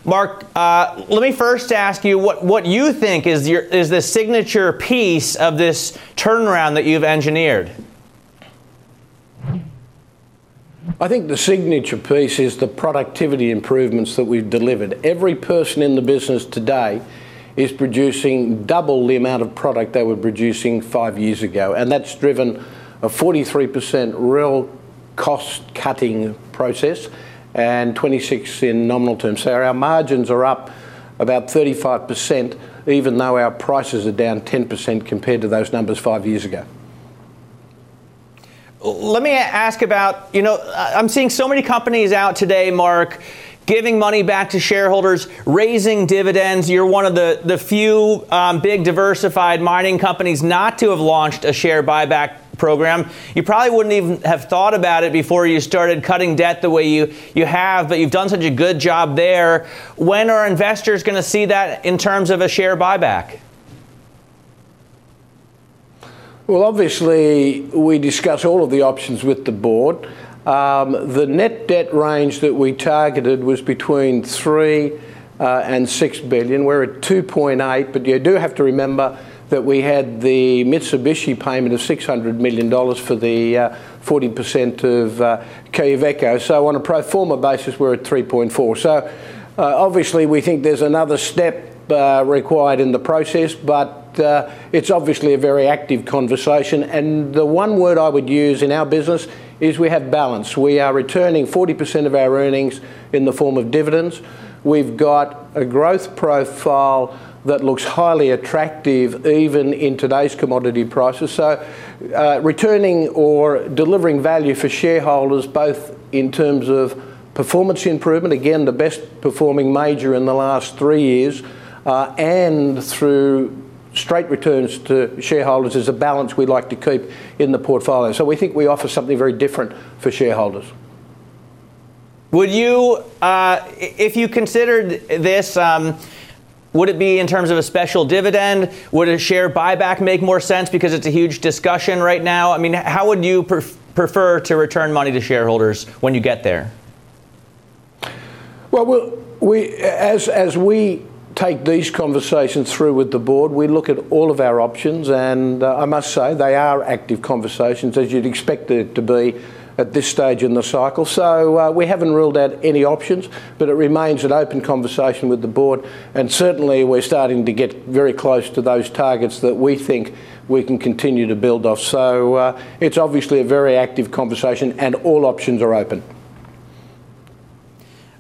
Mark, let me first ask you what you think is the signature piece of this turnaround that you've engineered. I think the signature piece is the productivity improvements that we've delivered. Every person in the business today is producing double the amount of product they were producing 5 years ago, and that's driven a 43% real cost-cutting process and 26% in nominal terms. So our margins are up about 35%, even though our prices are down 10% compared to those numbers 5 years ago. Let me ask about, I'm seeing so many companies out today, Mark, giving money back to shareholders, raising dividends. You're one of the few big diversified mining companies not to have launched a share buyback program. You probably wouldn't even have thought about it before you started cutting debt the way you have, but you've done such a good job there. When are investors going to see that in terms of a share buyback? Well, obviously, we discuss all of the options with the board. The net debt range that we targeted was between $3 and $6 billion. We're at 2.8, but you do have to remember that we had the Mitsubishi payment of $600 million for the 40% of Quellaveco. So on a pro forma basis, we're at 3.4. So obviously, we think there's another step required in the process, but it's obviously a very active conversation. And the one word I would use in our business is we have balance. We are returning 40% of our earnings in the form of dividends. We've got a growth profile that looks highly attractive even in today's commodity prices. So returning or delivering value for shareholders, both in terms of performance improvement, again, the best performing major in the last 3 years, and through straight returns to shareholders, is a balance we'd like to keep in the portfolio. So we think we offer something very different for shareholders. Would you, if you considered this, would it be in terms of a special dividend? Would a share buyback make more sense because it's a huge discussion right now? I mean, how would you prefer to return money to shareholders when you get there? Well, as we take these conversations through with the board, we look at all of our options, and I must say they are active conversations, as you'd expect it to be at this stage in the cycle. So we haven't ruled out any options, but it remains an open conversation with the board, and certainly we're starting to get very close to those targets that we think we can continue to build off. So it's obviously a very active conversation, and all options are open.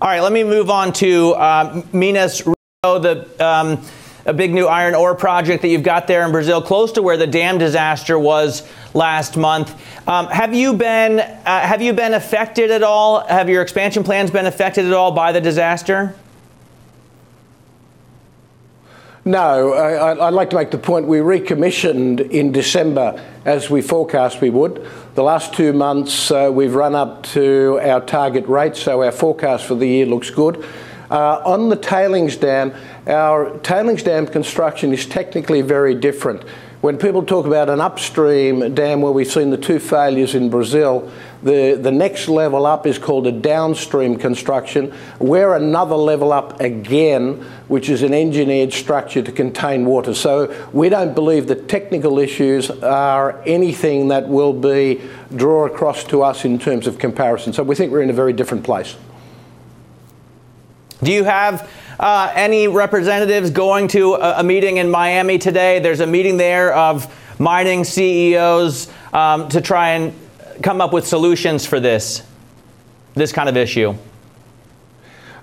All right, let me move on to Minas a big new iron ore project that you've got there in Brazil, close to where the dam disaster was last month. Have you been affected at all? Have your expansion plans been affected at all by the disaster? No, I'd like to make the point we recommissioned in December as we forecast we would. The last 2 months we've run up to our target rate, so our forecast for the year looks good. On the tailings dam, our tailings dam construction is technically very different. When people talk about an upstream dam where we've seen the 2 failures in Brazil, the next level up is called a downstream construction. We're another level up again, which is an engineered structure to contain water. So we don't believe the technical issues are anything that will be drawn across to us in terms of comparison. So we think we're in a very different place. Do you have any representatives going to a meeting in Miami today? There's a meeting there of mining CEOs to try and come up with solutions for this kind of issue.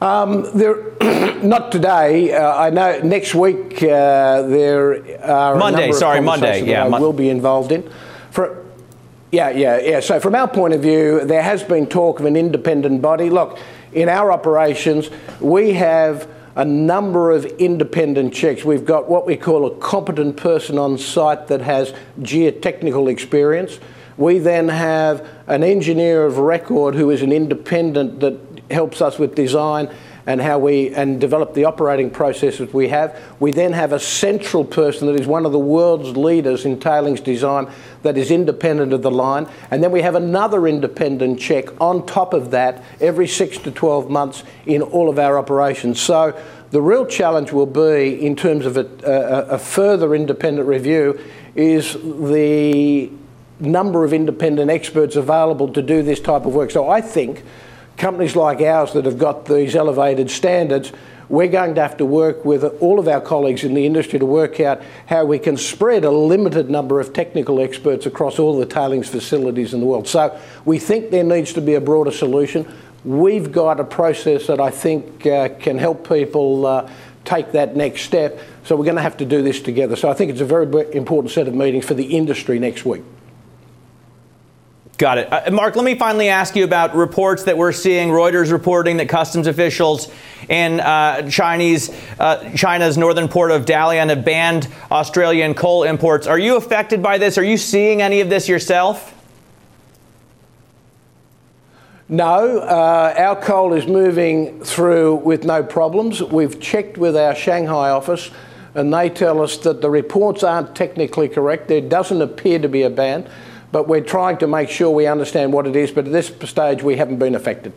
Not today. I know next week there are Monday. Sorry, Monday. Yeah, I will be involved in. Yeah. So from our point of view, there has been talk of an independent body. Look, in our operations, we have a number of independent checks. We've got what we call a competent person on site that has geotechnical experience. We then have an engineer of record who is an independent that helps us with design. and develop the operating processes we have. We then have a central person that is one of the world's leaders in tailings design that is independent of the line. And then we have another independent check on top of that every 6 to 12 months in all of our operations. So the real challenge will be, in terms of a further independent review, is the number of independent experts available to do this type of work. So I think companies like ours that have got these elevated standards, we're going to have to work with all of our colleagues in the industry to work out how we can spread a limited number of technical experts across all the tailings facilities in the world. So we think there needs to be a broader solution. We've got a process that I think can help people take that next step. So we're going to have to do this together. So I think it's a very important set of meetings for the industry next week. Got it. Mark, let me finally ask you about reports that we're seeing. Reuters reporting that customs officials in China's northern port of Dalian have banned Australian coal imports. Are you affected by this? Are you seeing any of this yourself? No, our coal is moving through with no problems. We've checked with our Shanghai office and they tell us that the reports aren't technically correct. There doesn't appear to be a ban, but we're trying to make sure we understand what it is. But at this stage, we haven't been affected.